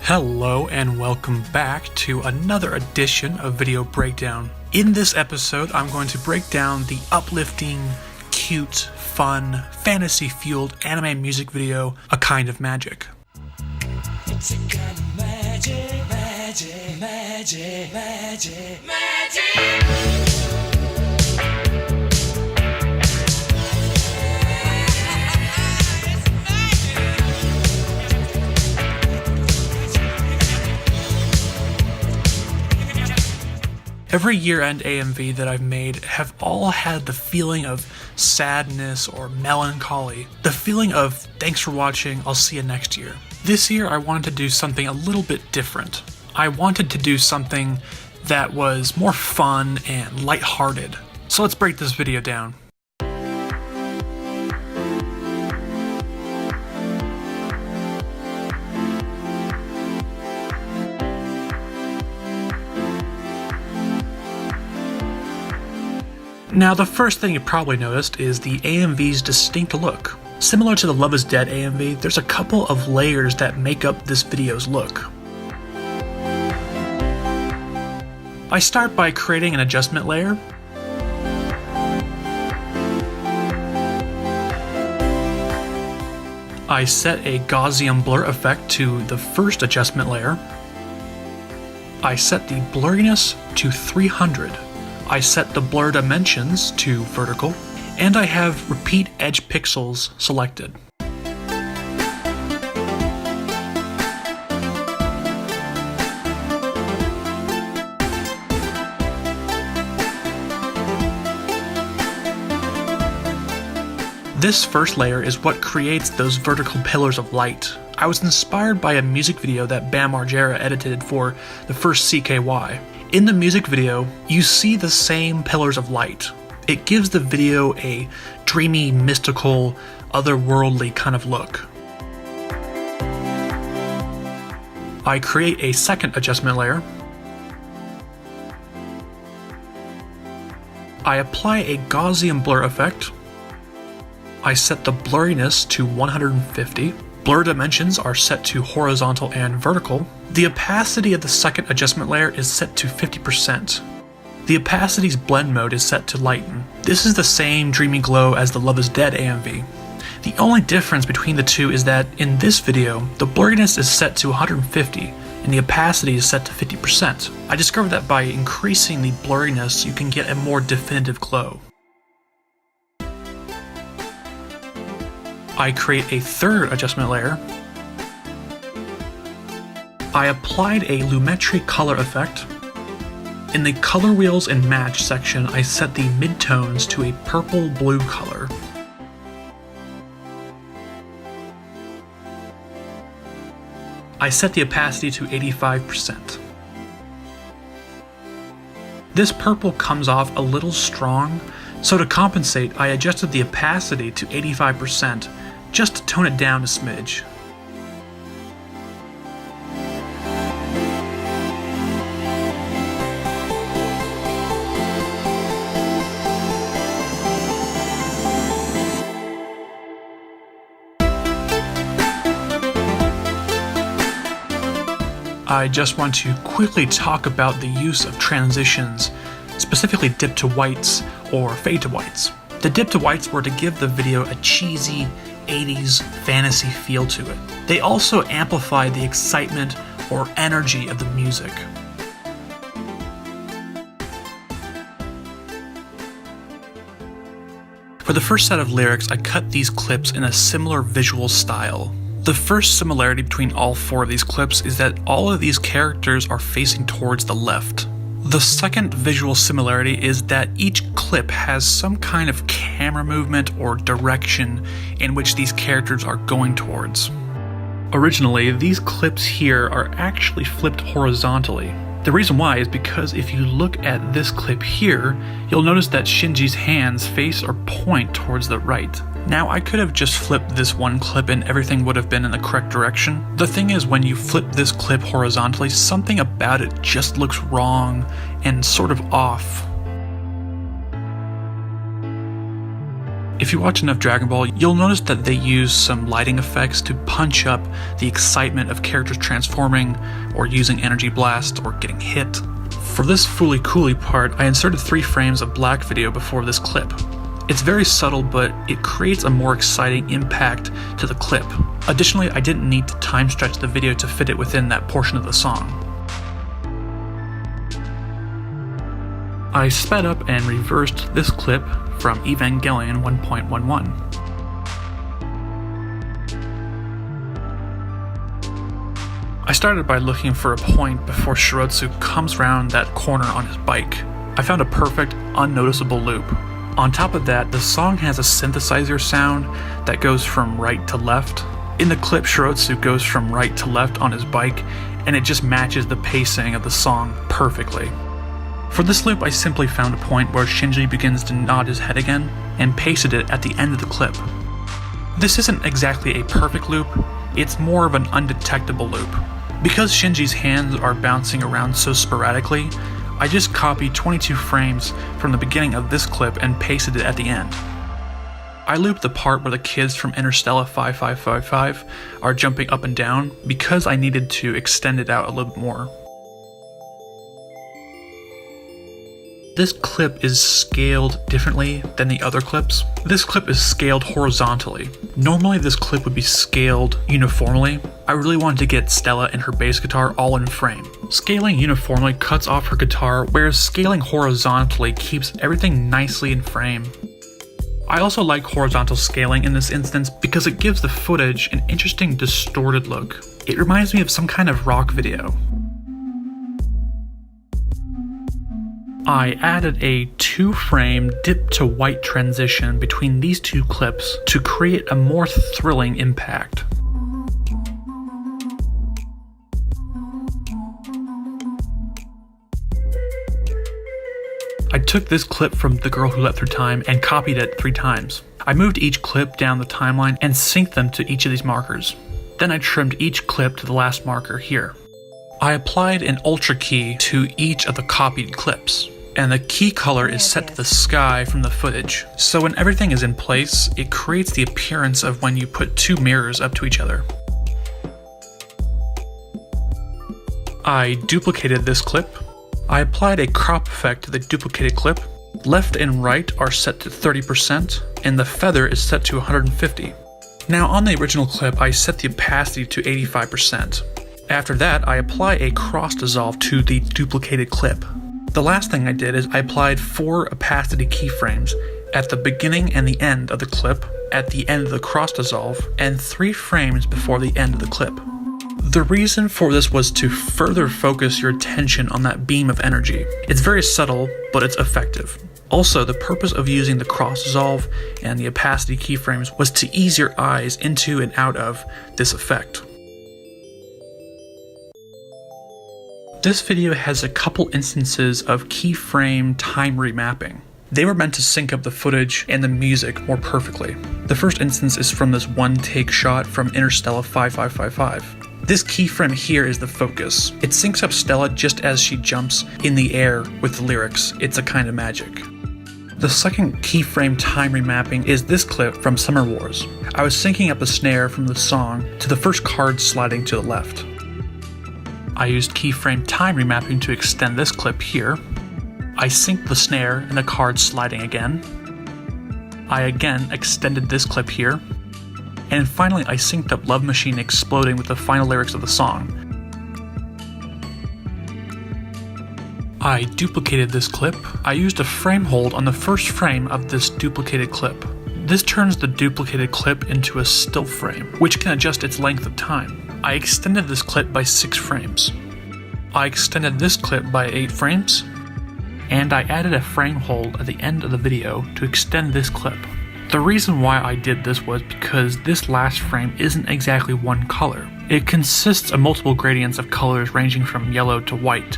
Hello and welcome back to another edition of Video Breakdown. In this episode, I'm going to break down the uplifting, cute, fun, fantasy-fueled anime music video, A Kind of Magic. It's a kind of magic, magic, magic, magic, magic. Every year-end AMV that I've made have all had the feeling of sadness or melancholy. The feeling of, thanks for watching, I'll see you next year. This year I wanted to do something a little bit different. I wanted to do something that was more fun and lighthearted. So let's break this video down. Now, the first thing you probably noticed is the AMV's distinct look. Similar to the Love is Dead AMV, there's a couple of layers that make up this video's look. I start by creating an adjustment layer. I set a Gaussian blur effect to the first adjustment layer. I set the blurriness to 300. I set the blur dimensions to vertical, and I have repeat edge pixels selected. This first layer is what creates those vertical pillars of light. I was inspired by a music video that Bam Margera edited for the first CKY. In the music video, you see the same pillars of light. It gives the video a dreamy, mystical, otherworldly kind of look. I create a second adjustment layer. I apply a Gaussian blur effect. I set the blurriness to 150. Blur dimensions are set to horizontal and vertical. The opacity of the second adjustment layer is set to 50%. The opacity's blend mode is set to lighten. This is the same dreamy glow as the Love is Dead AMV. The only difference between the two is that in this video, the blurriness is set to 150 and the opacity is set to 50%. I discovered that by increasing the blurriness, you can get a more definitive glow. I create a third adjustment layer. I applied a Lumetri color effect. In the color wheels and match section, I set the midtones to a purple-blue color. I set the opacity to 85%. This purple comes off a little strong, so to compensate, I adjusted the opacity to 85%, just to tone it down a smidge. I just want to quickly talk about the use of transitions, specifically dip to whites or fade to whites. The dip to whites were to give the video a cheesy 80s fantasy feel to it. They also amplify the excitement or energy of the music. For the first set of lyrics, I cut these clips in a similar visual style. The first similarity between all four of these clips is that all of these characters are facing towards the left. The second visual similarity is that each clip has some kind of camera movement or direction in which these characters are going towards. Originally, these clips here are actually flipped horizontally. The reason why is because if you look at this clip here, you'll notice that Shinji's hands face or point towards the right. Now, I could have just flipped this one clip and everything would have been in the correct direction. The thing is, when you flip this clip horizontally, something about it just looks wrong and sort of off. If you watch enough Dragon Ball, you'll notice that they use some lighting effects to punch up the excitement of characters transforming, or using energy blast, or getting hit. For this Fooly Cooly part, I inserted 3 frames of black video before this clip. It's very subtle, but it creates a more exciting impact to the clip. Additionally, I didn't need to time stretch the video to fit it within that portion of the song. I sped up and reversed this clip from Evangelion 1.11. I started by looking for a point before Shirotsu comes around that corner on his bike. I found a perfect, unnoticeable loop. On top of that, the song has a synthesizer sound that goes from right to left. In the clip, Shirotsu goes from right to left on his bike, and it just matches the pacing of the song perfectly. For this loop, I simply found a point where Shinji begins to nod his head again, and pasted it at the end of the clip. This isn't exactly a perfect loop, it's more of an undetectable loop. Because Shinji's hands are bouncing around so sporadically, I just copied 22 frames from the beginning of this clip and pasted it at the end. I looped the part where the kids from Interstellar 5555 are jumping up and down because I needed to extend it out a little bit more. This clip is scaled differently than the other clips. This clip is scaled horizontally. Normally this clip would be scaled uniformly. I really wanted to get Stella and her bass guitar all in frame. Scaling uniformly cuts off her guitar, whereas scaling horizontally keeps everything nicely in frame. I also like horizontal scaling in this instance because it gives the footage an interesting distorted look. It reminds me of some kind of rock video. I added a 2-frame dip to white transition between these 2 clips to create a more thrilling impact. I took this clip from The Girl Who Leapt Through Time and copied it 3 times. I moved each clip down the timeline and synced them to each of these markers. Then I trimmed each clip to the last marker here. I applied an Ultra key to each of the copied clips, and the key color is set to the sky from the footage. So when everything is in place, it creates the appearance of when you put 2 mirrors up to each other. I duplicated this clip. I applied a crop effect to the duplicated clip. Left and right are set to 30%, and the feather is set to 150. Now on the original clip, I set the opacity to 85%. After that, I apply a cross dissolve to the duplicated clip. The last thing I did is I applied 4 opacity keyframes at the beginning and the end of the clip, at the end of the cross dissolve, and 3 frames before the end of the clip. The reason for this was to further focus your attention on that beam of energy. It's very subtle, but it's effective. Also, the purpose of using the cross dissolve and the opacity keyframes was to ease your eyes into and out of this effect. This video has a couple instances of keyframe time remapping. They were meant to sync up the footage and the music more perfectly. The first instance is from this one-take shot from Interstellar 5555. This keyframe here is the focus. It syncs up Stella just as she jumps in the air with the lyrics, "It's a kind of magic." The second keyframe time remapping is this clip from Summer Wars. I was syncing up the snare from the song to the first card sliding to the left. I used keyframe time remapping to extend this clip here. I synced the snare and the card sliding again. I again extended this clip here. And finally I synced up Love Machine exploding with the final lyrics of the song. I duplicated this clip. I used a frame hold on the first frame of this duplicated clip. This turns the duplicated clip into a still frame, which can adjust its length of time. I extended this clip by 6 frames. I extended this clip by 8 frames. And I added a frame hold at the end of the video to extend this clip. The reason why I did this was because this last frame isn't exactly one color. It consists of multiple gradients of colors ranging from yellow to white.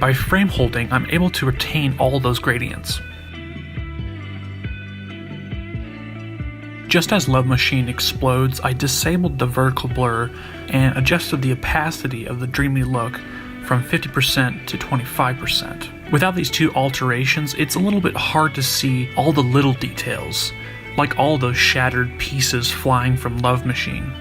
By frame holding, I'm able to retain all those gradients. Just as Love Machine explodes, I disabled the vertical blur and adjusted the opacity of the Dreamy Look from 50% to 25%. Without these 2 alterations, it's a little bit hard to see all the little details, like all those shattered pieces flying from Love Machine.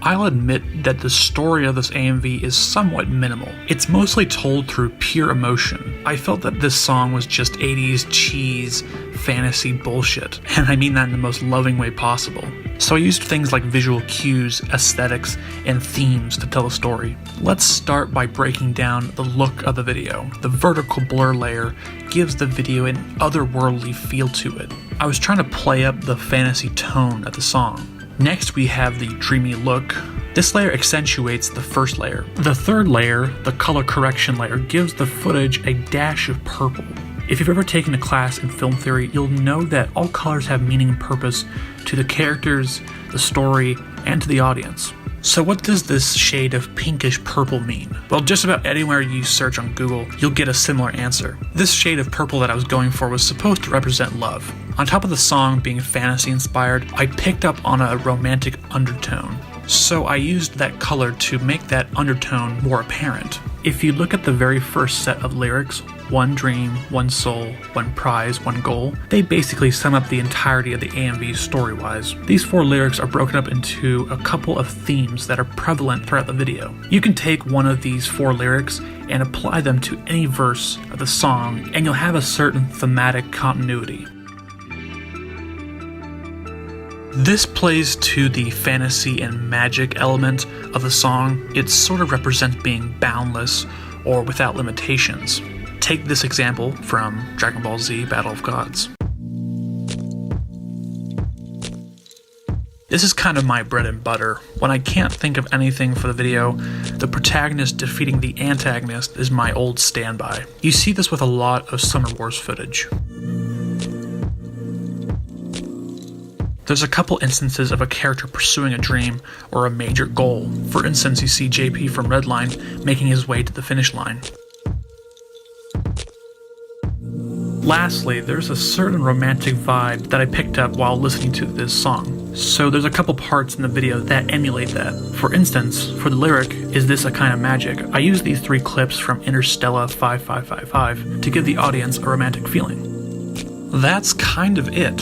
I'll admit that the story of this AMV is somewhat minimal. It's mostly told through pure emotion. I felt that this song was just 80s cheese, fantasy bullshit, and I mean that in the most loving way possible. So I used things like visual cues, aesthetics, and themes to tell a story. Let's start by breaking down the look of the video. The vertical blur layer gives the video an otherworldly feel to it. I was trying to play up the fantasy tone of the song. Next we have the Dreamy Look. This layer accentuates the first layer. The third layer, the color correction layer, gives the footage a dash of purple. If you've ever taken a class in film theory, you'll know that all colors have meaning and purpose to the characters, the story, and to the audience. So what does this shade of pinkish purple mean? Well, just about anywhere you search on Google, you'll get a similar answer. This shade of purple that I was going for was supposed to represent love. On top of the song being fantasy inspired, I picked up on a romantic undertone. So I used that color to make that undertone more apparent. If you look at the very first set of lyrics, one dream, one soul, one prize, one goal, they basically sum up the entirety of the AMV story-wise. These 4 lyrics are broken up into a couple of themes that are prevalent throughout the video. You can take one of these 4 lyrics and apply them to any verse of the song, and you'll have a certain thematic continuity. This plays to the fantasy and magic element of the song. It sort of represents being boundless or without limitations. Take this example from Dragon Ball Z Battle of Gods. This is kind of my bread and butter. When I can't think of anything for the video, the protagonist defeating the antagonist is my old standby. You see this with a lot of Summer Wars footage. There's a couple instances of a character pursuing a dream or a major goal. For instance, you see JP from Redline making his way to the finish line. Lastly, there's a certain romantic vibe that I picked up while listening to this song. So there's a couple parts in the video that emulate that. For instance, for the lyric, "Is this a kind of magic?" I used these 3 clips from Interstellar 5555 to give the audience a romantic feeling. That's kind of it.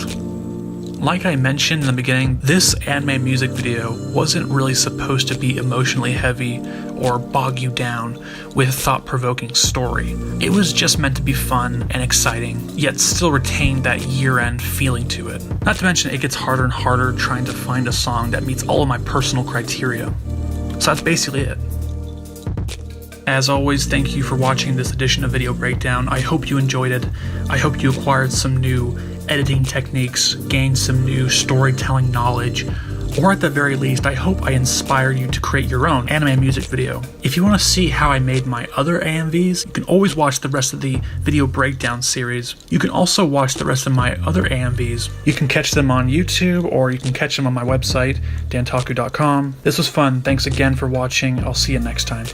Like I mentioned in the beginning, this anime music video wasn't really supposed to be emotionally heavy or bog you down with a thought-provoking story. It was just meant to be fun and exciting, yet still retain that year-end feeling to it. Not to mention, it gets harder and harder trying to find a song that meets all of my personal criteria. So that's basically it. As always, thank you for watching this edition of Video Breakdown. I hope you enjoyed it. I hope you acquired some new editing techniques, gained some new storytelling knowledge, or at the very least, I hope I inspired you to create your own anime music video. If you want to see how I made my other AMVs, you can always watch the rest of the Video Breakdown series. You can also watch the rest of my other AMVs. You can catch them on YouTube, or you can catch them on my website, dantaku.com. This was fun. Thanks again for watching. I'll see you next time.